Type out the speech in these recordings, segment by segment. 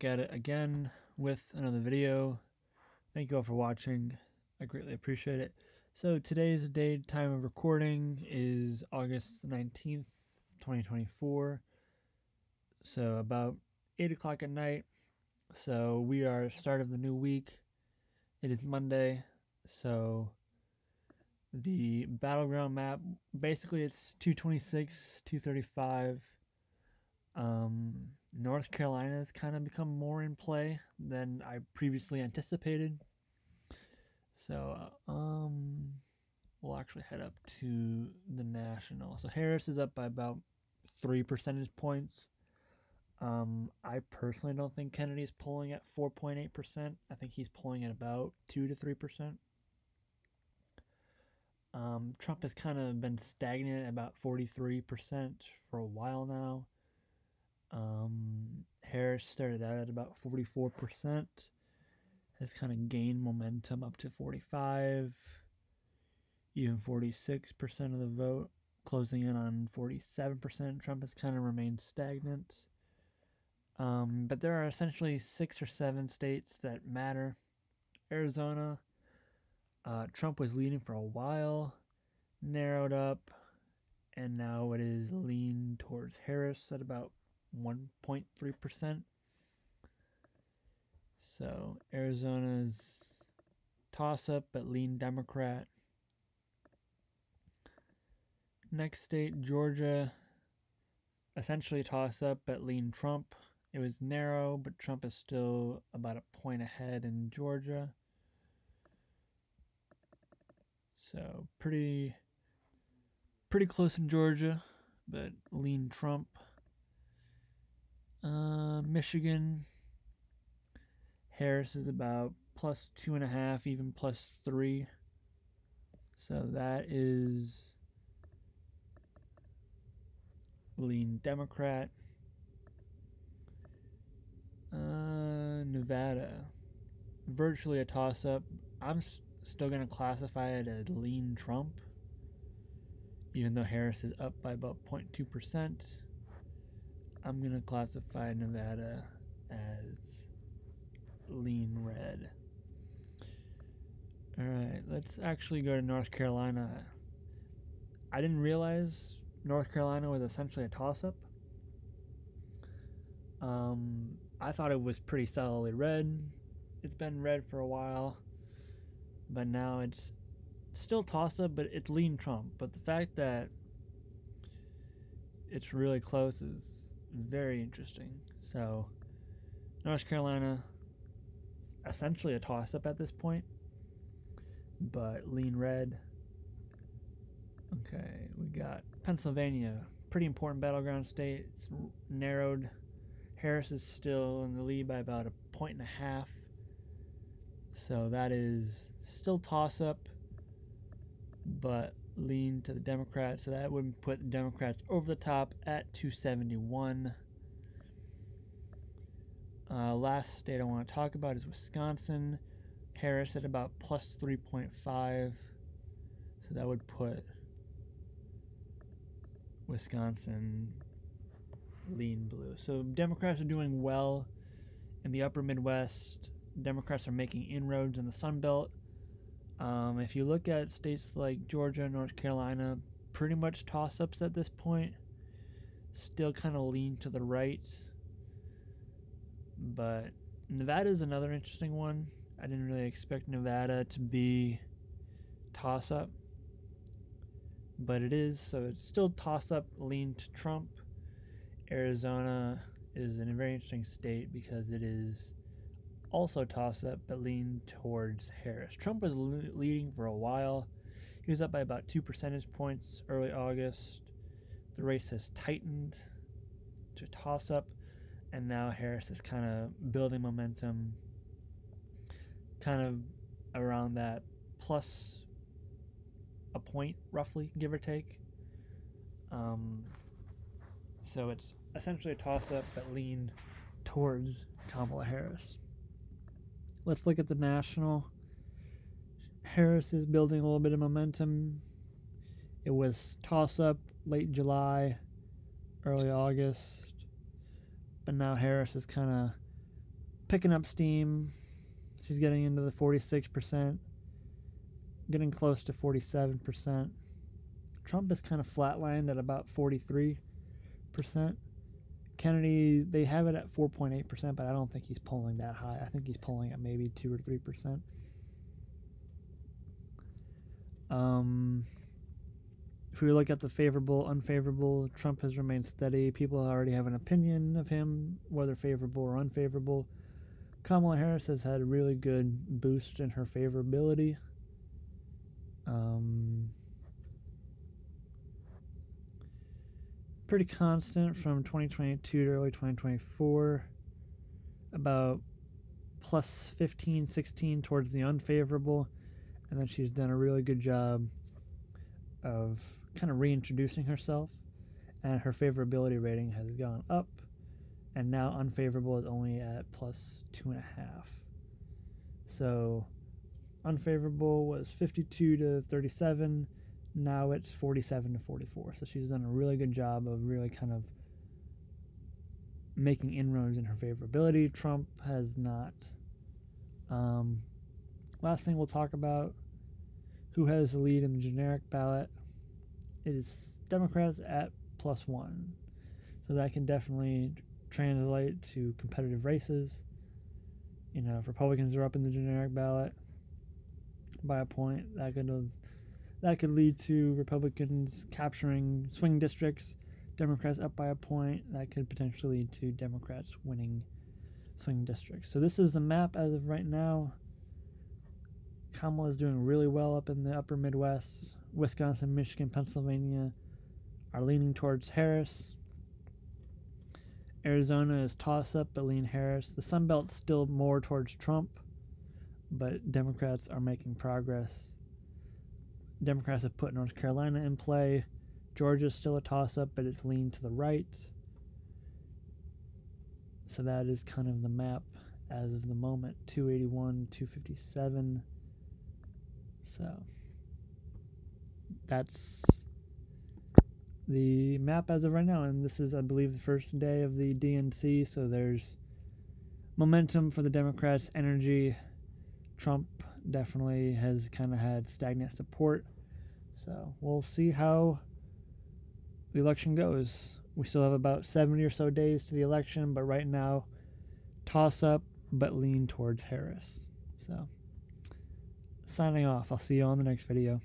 at it again with another video. Thank you all for watching. I greatly appreciate it. So today's date, time of recording is August 19th, 2024. So about 8 o'clock at night. So we are start of the new week. It is Monday. So the battleground map, basically it's 226, 235. North Carolina has kind of become more in play than I previously anticipated. So, we'll actually head up to the national. So Harris is up by about 3 percentage points. I personally don't think Kennedy's polling at 4.8%. I think he's polling at about 2 to 3%. Trump has kind of been stagnant at about 43% for a while now. Harris started out at about 44%, has kind of gained momentum up to 45, even 46% of the vote, closing in on 47%. Trump has kind of remained stagnant. But there are essentially 6 or 7 states that matter. Arizona, Trump was leading for a while, narrowed up, and now it is leaned towards Harris at about 1.3%. So Arizona's toss up but lean Democrat. Next state, Georgia, essentially toss up but lean Trump. It was narrow, but Trump is still about a point ahead in Georgia. So pretty close in Georgia, but lean Trump. Michigan, Harris is about plus 2.5, even plus 3. So that is lean Democrat. Nevada, virtually a toss-up. I'm still going to classify it as lean Trump, even though Harris is up by about 0.2%. I'm going to classify Nevada as lean red. All right, let's actually go to North Carolina. I didn't realize North Carolina was essentially a toss-up. I thought it was pretty solidly red. It's been red for a while, but now it's still toss-up, but it's lean Trump. But the fact that it's really close is very interesting. So North Carolina, essentially a toss-up at this point, but lean red. Okay, we got Pennsylvania, pretty important battleground state. It's narrowed. Harris is still in the lead by about 1.5 points. So that is still toss-up, but lean to the Democrats. So that would put the Democrats over the top at 271. Last state I want to talk about is Wisconsin. Harris at about plus 3.5. So that would put Wisconsin lean blue. So Democrats are doing well in the upper Midwest. Democrats are making inroads in the Sun Belt. If you look at states like Georgia, North Carolina, pretty much toss-ups at this point. Still kind of lean to the right. But Nevada is another interesting one. I didn't really expect Nevada to be toss-up, but it is. So it's still toss-up, lean to Trump. Arizona is in a very interesting state because it is also toss-up, but lean towards Harris. Trump was leading for a while. He was up by about 2 percentage points early August. The race has tightened to toss-up, and now Harris is kind of building momentum, kind of around that plus a point, roughly, give or take. So it's essentially a toss-up but lean towards Kamala Harris. Let's look at the national. Harris is building a little bit of momentum. It was toss-up late July, early August, but now Harris is kind of picking up steam. She's getting into the 46%, getting close to 47%. Trump is kind of flatlined at about 43%. Kennedy, they have it at 4.8%, but I don't think he's polling that high. I think he's polling at maybe 2 or 3%. If we look at the favorable, unfavorable, Trump has remained steady. People already have an opinion of him, whether favorable or unfavorable. Kamala Harris has had a really good boost in her favorability. Pretty constant from 2022 to early 2024. About plus 15, 16 towards the unfavorable. And then she's done a really good job of kind of reintroducing herself, and her favorability rating has gone up, and now unfavorable is only at plus 2.5. So unfavorable was 52 to 37, now it's 47 to 44. So she's done a really good job of really kind of making inroads in her favorability. Trump has not. Last thing we'll talk about, who has the lead in the generic ballot. It is Democrats at +1. So that can definitely translate to competitive races. You know, if Republicans are up in the generic ballot by a point, that could lead to Republicans capturing swing districts. Democrats up by a point, that could potentially lead to Democrats winning swing districts. So this is the map as of right now. Kamala is doing really well up in the upper Midwest. Wisconsin, Michigan, Pennsylvania are leaning towards Harris. Arizona is toss-up, but lean Harris. The Sun Belt's still more towards Trump, but Democrats are making progress. Democrats have put North Carolina in play. Georgia's still a toss-up, but it's leaned to the right. So that is kind of the map as of the moment. 281, 257. So that's the map as of right now, and this is, I believe, the first day of the DNC, so there's momentum for the Democrats, energy. Trump definitely has kind of had stagnant support, so we'll see how the election goes. We still have about 70 or so days to the election, but right now, toss up, but lean towards Harris. So signing off. I'll see you on the next video.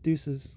Deuces.